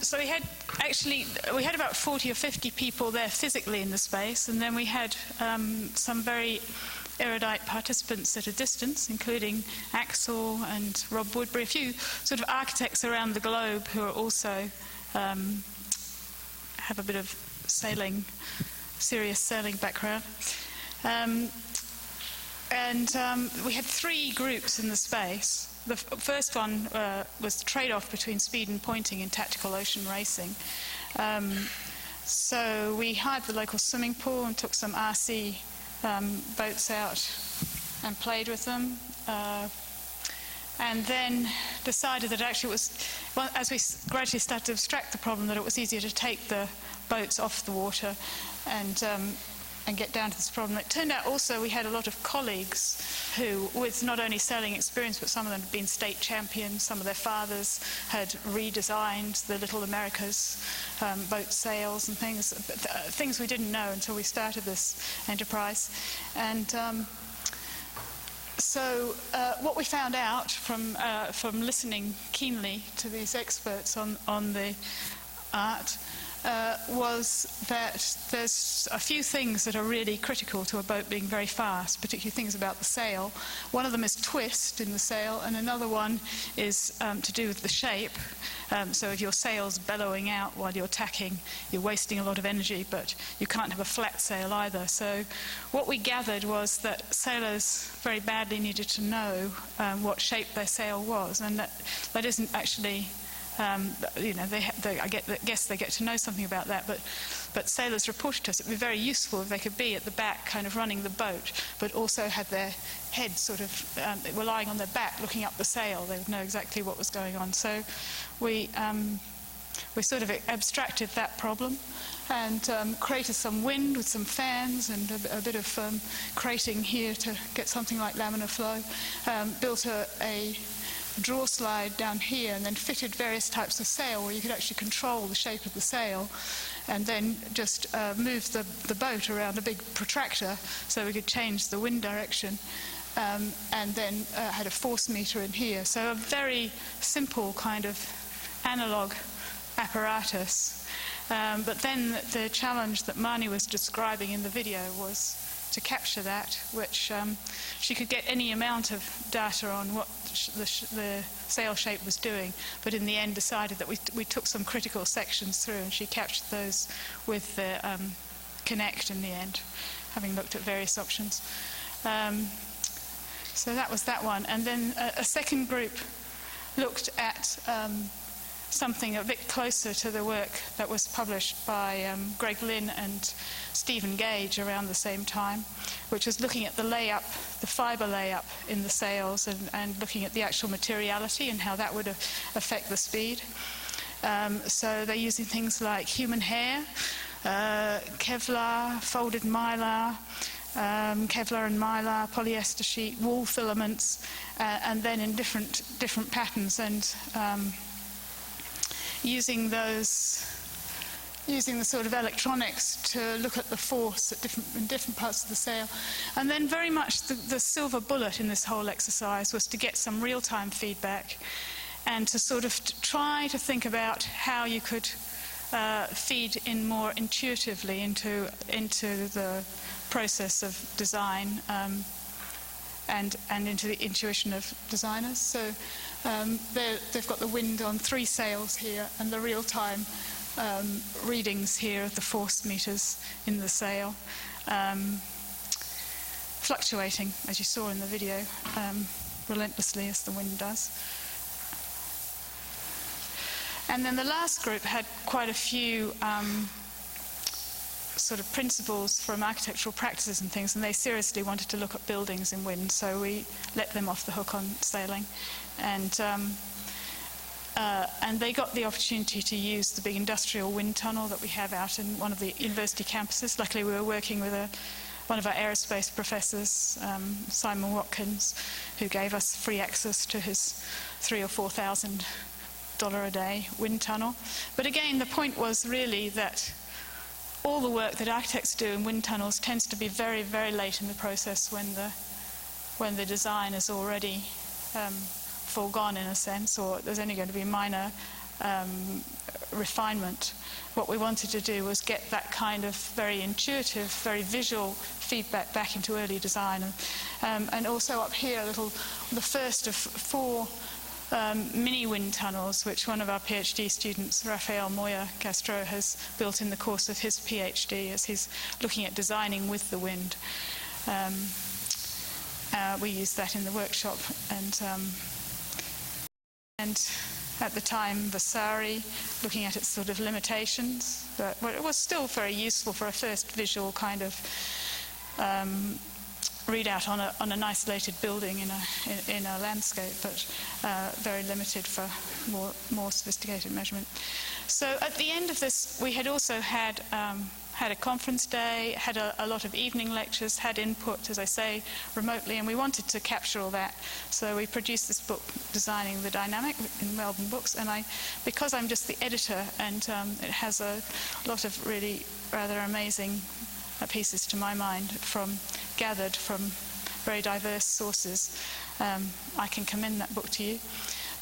So we had about 40 or 50 people there physically in the space, and then we had some very erudite participants at a distance, including Axel and Rob Woodbury, a few sort of architects around the globe who are also have a bit of serious sailing background. We had three groups in the space. The first one was the trade-off between speed and pointing in tactical ocean racing. So we hired the local swimming pool and took some RC boats out and played with them. And then decided that actually it was, well, as we gradually started to abstract the problem, that it was easier to take the boats off the water and get down to this problem. It turned out also we had a lot of colleagues who, with not only sailing experience, but some of them had been state champions, some of their fathers had redesigned the Little Americas boat sails and things we didn't know until we started this enterprise. And so what we found out from listening keenly to these experts on the art was that there's a few things that are really critical to a boat being very fast, particularly things about the sail. One of them is twist in the sail, and another one is to do with the shape. So if your sail's bellowing out while you're tacking, you're wasting a lot of energy, but you can't have a flat sail either. So what we gathered was that sailors very badly needed to know what shape their sail was, and that isn't actually... I guess they get to know something about that, but sailors reported to us it would be very useful if they could be at the back kind of running the boat, but also had their head sort of, were lying on their back looking up the sail. They would know exactly what was going on. So we sort of abstracted that problem and created some wind with some fans and a bit of crating here to get something like laminar flow, built a draw slide down here, and then fitted various types of sail where you could actually control the shape of the sail, and then just move the boat around a big protractor so we could change the wind direction, and then had a force meter in here. So a very simple kind of analog apparatus. But then the challenge that Marnie was describing in the video was to capture that, which she could get any amount of data on what the sail shape was doing, but in the end decided that we took some critical sections through, and she captured those with the Connect in the end, having looked at various options. So that was that one. And then a second group looked at something a bit closer to the work that was published by Greg Lynn and Stephen Gage around the same time, which was looking at the layup, the fibre layup in the sails, and looking at the actual materiality and how that would affect the speed. So they're using things like human hair, Kevlar, folded mylar, Kevlar and mylar, polyester sheet, wool filaments, and then in different patterns, and using the sort of electronics to look at the force at in different parts of the sail. And then very much the silver bullet in this whole exercise was to get some real-time feedback and to sort of try to think about how you could feed in more intuitively into the process of design, and into the intuition of designers. So they've got the wind on 3 sails here, and the real-time readings here of the force meters in the sail, fluctuating, as you saw in the video, relentlessly as the wind does. And then the last group had quite a few sort of principles from architectural practices and things, and they seriously wanted to look at buildings in wind, so we let them off the hook on sailing. And they got the opportunity to use the big industrial wind tunnel that we have out in one of the university campuses. Luckily, we were working with one of our aerospace professors, Simon Watkins, who gave us free access to his $3,000 or $4,000 a day wind tunnel. But again, the point was really that all the work that architects do in wind tunnels tends to be very, very late in the process when the design is already foregone, in a sense, or there's only going to be minor refinement. What we wanted to do was get that kind of very intuitive, very visual feedback back into early design. And also up here, the first of 4 mini wind tunnels, which one of our PhD students, Rafael Moya Castro, has built in the course of his PhD as he's looking at designing with the wind. We used that in the workshop, and at the time, Vasari, looking at its sort of limitations, but it was still very useful for a first visual kind of readout on an isolated building in a landscape, but very limited for more sophisticated measurement. So at the end of this, we had also had a conference day, had a lot of evening lectures, had input, as I say, remotely, and we wanted to capture all that. So we produced this book, Designing the Dynamic, in Melbourne Books, and because I'm just the editor, and it has a lot of really rather amazing pieces, to my mind, gathered from very diverse sources, I can commend that book to you.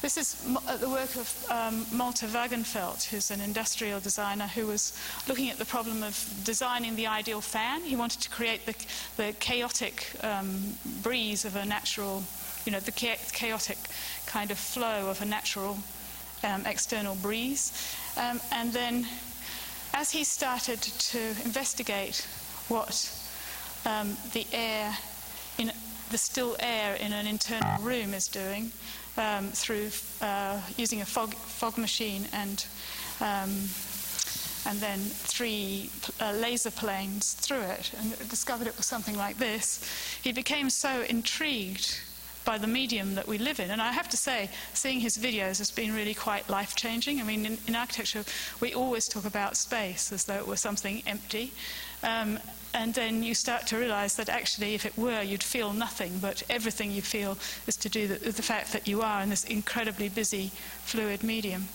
This is the work of Malte Wagenfeld, who's an industrial designer who was looking at the problem of designing the ideal fan. He wanted to create the chaotic breeze of a natural, the chaotic kind of flow of a natural external breeze. And then as he started to investigate what the still air in an internal room is doing, through using a fog machine and then 3 laser planes through it, and discovered it was something like this. He became so intrigued by the medium that we live in. And I have to say, seeing his videos has been really quite life-changing. I mean, in architecture, we always talk about space as though it was something empty. And then you start to realize that actually, if it were, you'd feel nothing, but everything you feel is to do with the fact that you are in this incredibly busy, fluid medium.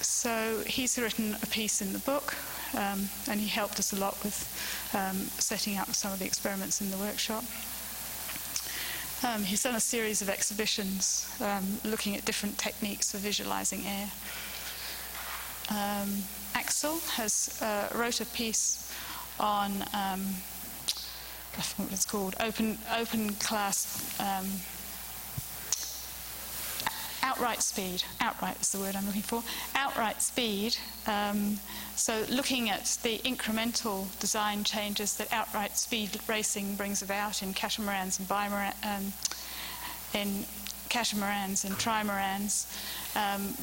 So he's written a piece in the book, and he helped us a lot with setting up some of the experiments in the workshop. He's done a series of exhibitions looking at different techniques for visualizing air. Axel has wrote a piece on, I forget what it's called, open class outright speed. Outright is the word I'm looking for. Outright speed. So looking at the incremental design changes that outright speed racing brings about in catamarans and trimarans,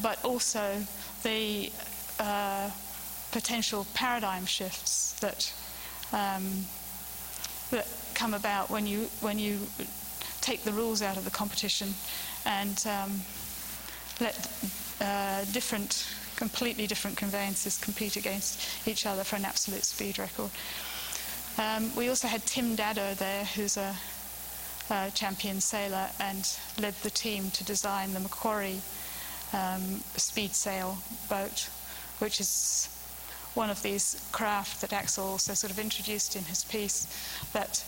but also the potential paradigm shifts that come about when you take the rules out of the competition and let completely different conveyances compete against each other for an absolute speed record. We also had Tim Daddo there, who's a champion sailor, and led the team to design the Macquarie speed sail boat, which is one of these craft that Axel also sort of introduced in his piece, that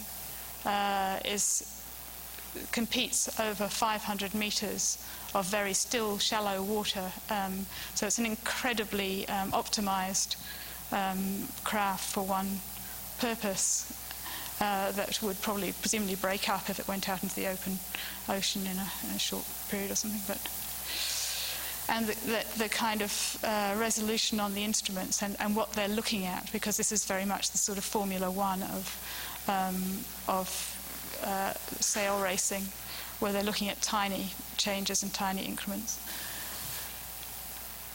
competes over 500 meters of very still, shallow water. So it's an incredibly optimized craft for one purpose. that would probably presumably break up if it went out into the open ocean in a short period or something. And the kind of resolution on the instruments and what they're looking at, because this is very much the sort of Formula One of sail racing, where they're looking at tiny changes and tiny increments.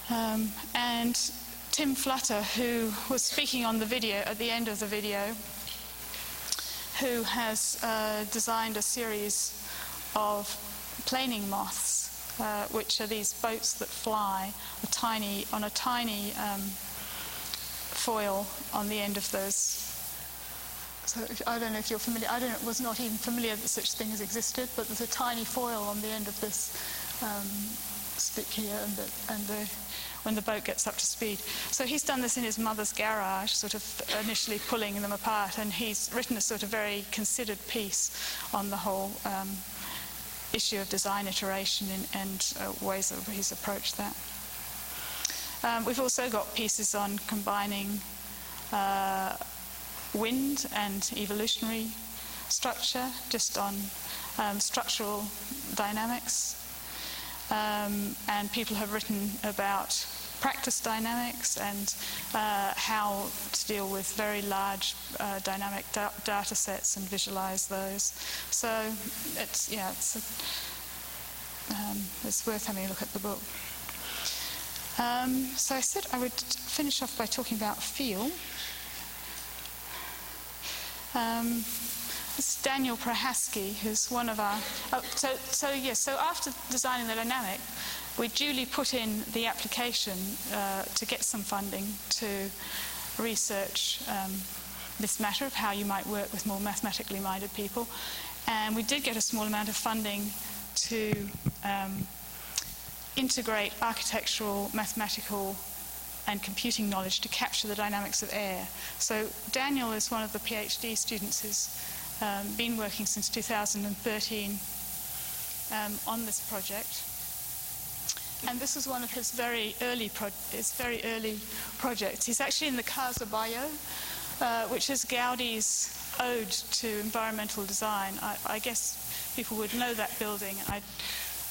And Tim Flutter, who was speaking on the video at the end of the video, who has designed a series of planing moths, which are these boats that fly on a tiny foil on the end of those. So I don't know if you're familiar. Was not even familiar that such things existed, but there's a tiny foil on the end of this stick here, when the boat gets up to speed. So he's done this in his mother's garage, sort of initially pulling them apart, and he's written a sort of very considered piece on the whole issue of design iteration and ways that he's approached that. We've also got pieces on combining wind and evolutionary structure, just on structural dynamics. And people have written about practice dynamics and how to deal with very large dynamic data sets and visualize those. So it's worth having a look at the book. So I said I would finish off by talking about feel. This is Daniel Prohaski, who's one of our... So after designing the dynamic, we duly put in the application to get some funding to research this matter of how you might work with more mathematically minded people. And we did get a small amount of funding to integrate architectural, mathematical and computing knowledge to capture the dynamics of air. So Daniel is one of the PhD students who's been working since 2013 on this project. And this is one of his very early projects. He's actually in the Casa Bayo, which is Gaudi's ode to environmental design. I guess people would know that building.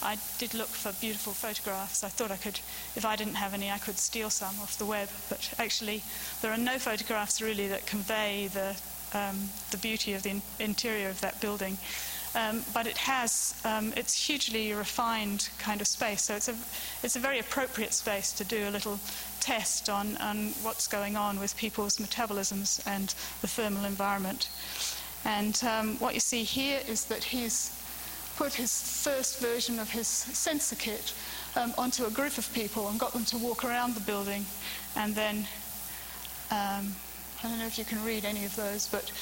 I did look for beautiful photographs. I thought I could, if I didn't have any, I could steal some off the web. But actually, there are no photographs really that convey the beauty of the interior of that building. But it has, it's hugely refined kind of space. So it's a very appropriate space to do a little test on what's going on with people's metabolisms and the thermal environment. And what you see here is that he's put his first version of his sensor kit onto a group of people and got them to walk around the building. And then, I don't know if you can read any of those, but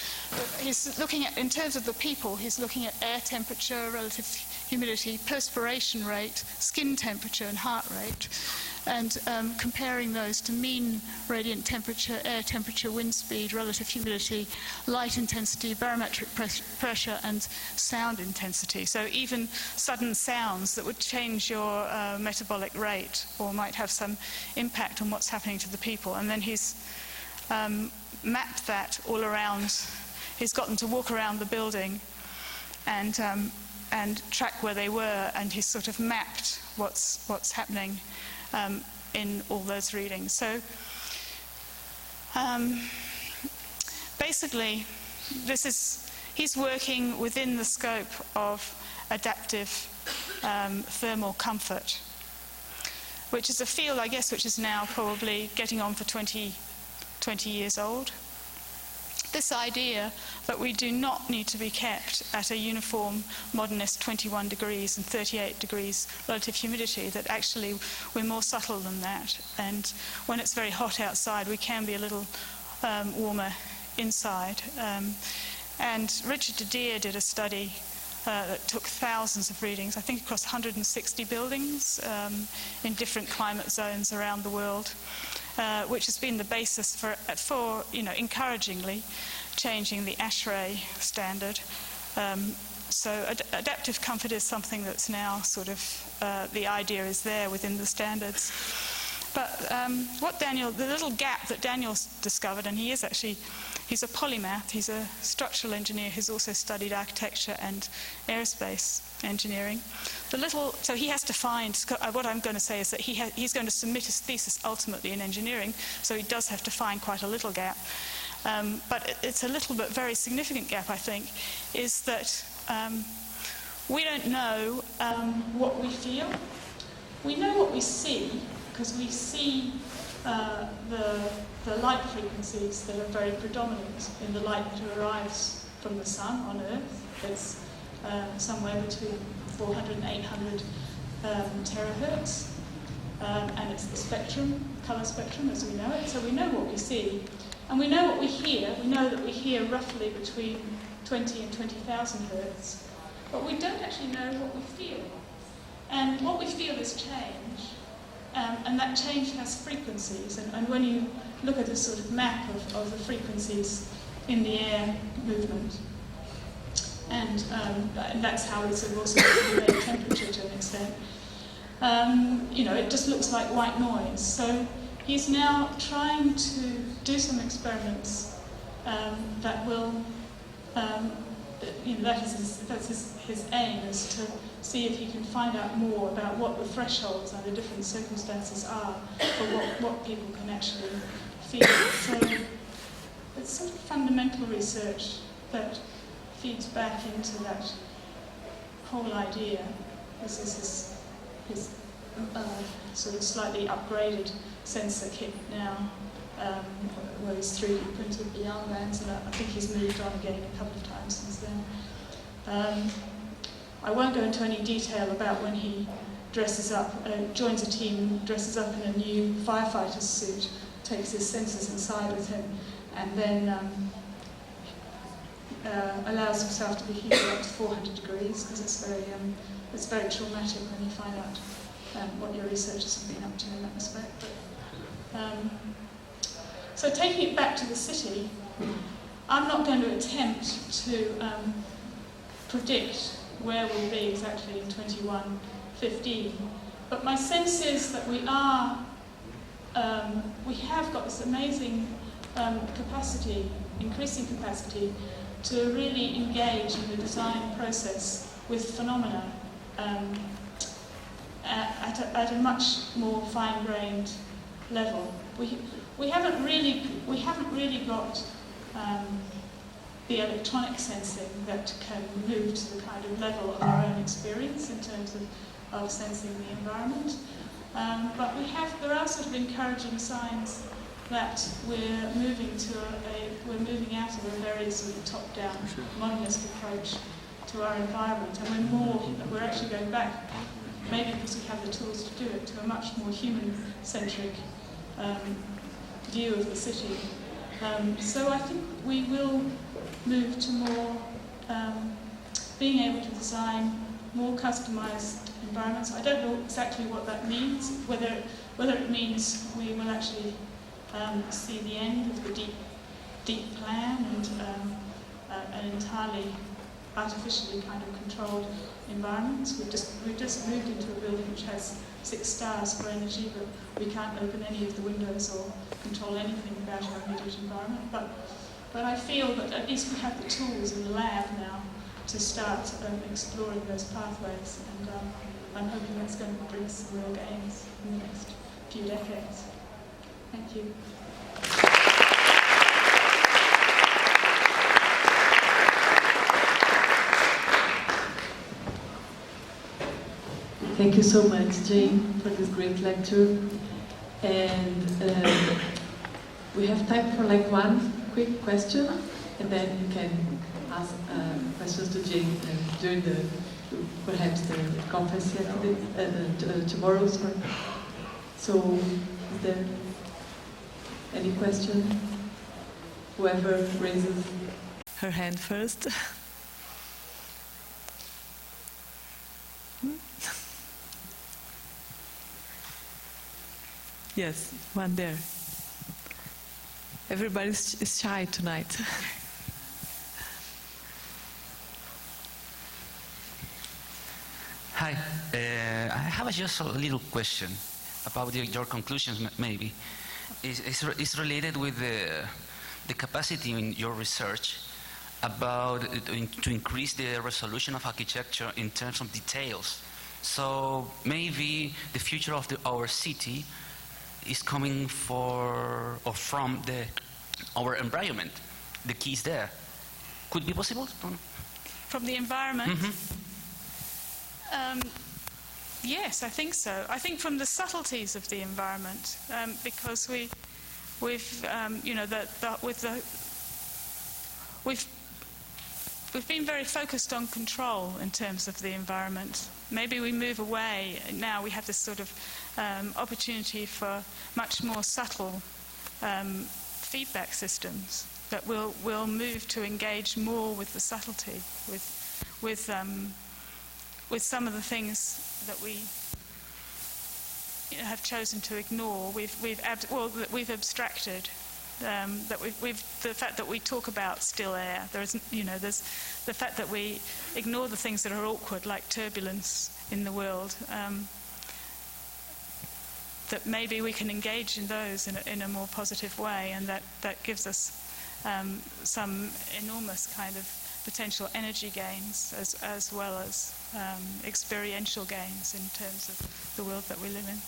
he's looking at, in terms of the people, he's looking at air temperature, relative humidity, perspiration rate, skin temperature and heart rate, and comparing those to mean radiant temperature, air temperature, wind speed, relative humidity, light intensity, barometric pressure, and sound intensity. So even sudden sounds that would change your metabolic rate or might have some impact on what's happening to the people. And then he's mapped that all around. He's got them to walk around the building and track where they were, and he's sort of mapped what's happening in all those readings. So basically, he's working within the scope of adaptive thermal comfort, which is a field, I guess, which is now probably getting on for 20 years old. This idea that we do not need to be kept at a uniform modernist 21 degrees and 38 degrees relative humidity, that actually we're more subtle than that. And when it's very hot outside, we can be a little warmer inside. And Richard Dedeer did a study that took thousands of readings, I think across 160 buildings in different climate zones around the world, which has been the basis for encouragingly changing the ASHRAE standard. So adaptive comfort is something that's now sort of, the idea is there within the standards. But the little gap that Daniel's discovered, and he is actually He's a polymath. He's a structural engineer who's also studied architecture and aerospace engineering. So he has to find, what I'm going to say is that he's going to submit his thesis ultimately in engineering, so he does have to find quite a little gap. But it's a little but very significant gap, I think, is that we don't know what we feel. We know what we see, because we see the light frequencies that are very predominant in the light that arrives from the sun on Earth. It's somewhere between 400 and 800 terahertz, and it's the spectrum, colour spectrum as we know it. So we know what we see, and we know what we hear. We know that we hear roughly between 20 and 20,000 hertz, but we don't actually know what we feel. And what we feel is change. And that change has frequencies, and when you look at a sort of map of the frequencies in the air movement, and that's how we sort of also regulate temperature to an extent, it just looks like white noise. So he's now trying to do some experiments that will, that's his aim, is to see if he can find out more about what the thresholds under different circumstances are for what people can actually feel. So it's sort of fundamental research that feeds back into that whole idea. This is his sort of slightly upgraded sensor kit now, where he's 3D printed the armbands, and I think he's moved on again a couple of times since then. I won't go into any detail about when he dresses up, joins a team, dresses up in a new firefighter's suit, takes his sensors inside with him, and then allows himself to be heated up to 400 degrees, because it's very traumatic when you find out what your researchers have been up to in that respect. But, so taking it back to the city, I'm not going to attempt to predict where we'll be exactly in 2115. But my sense is that we have got this amazing capacity, increasing capacity, to really engage in the design process with phenomena at a much more fine-grained level. We haven't really got the electronic sensing that can move to the kind of level of our own experience in terms of sensing the environment. But there are sort of encouraging signs that we're moving out of a very sort of top-down monolith approach to our environment, and we're actually going back, maybe because we have the tools to do it, to a much more human-centric view of the city. So I think we will move to more being able to design more customized environments. I don't know exactly what that means, whether it means we will actually see the end of the deep plan and an entirely artificially kind of controlled environments. We've just moved into a building which has 6 stars for energy, but we can't open any of the windows or control anything about our immediate environment. But I feel that at least we have the tools in the lab now to start exploring those pathways, and I'm hoping that's going to bring some real gains in the next few decades. Thank you. Thank you so much, Jane, for this great lecture. And we have time for like one quick question, and then you can ask questions to Jane during perhaps the conference tomorrow. Sorry. So, is there any question? Whoever raises her hand first. Yes, one there. Everybody is shy tonight. Hi, I have just a little question about your conclusions, maybe. It's related with the capacity in your research about to increase the resolution of architecture in terms of details. So maybe the future of our city is coming for or from our environment. The key is there. Could be possible? From the environment? Yes, I think so. I think from the subtleties of the environment, because we've been very focused on control in terms of the environment. Maybe we move away. Now we have this sort of opportunity for much more subtle feedback systems that will move to engage more with the subtlety, with some of the things that we have chosen to ignore. We've abstracted. The fact that we talk about still air, there's the fact that we ignore the things that are awkward, like turbulence in the world. That maybe we can engage in those in a more positive way, and that gives us some enormous kind of potential energy gains as well as experiential gains in terms of the world that we live in.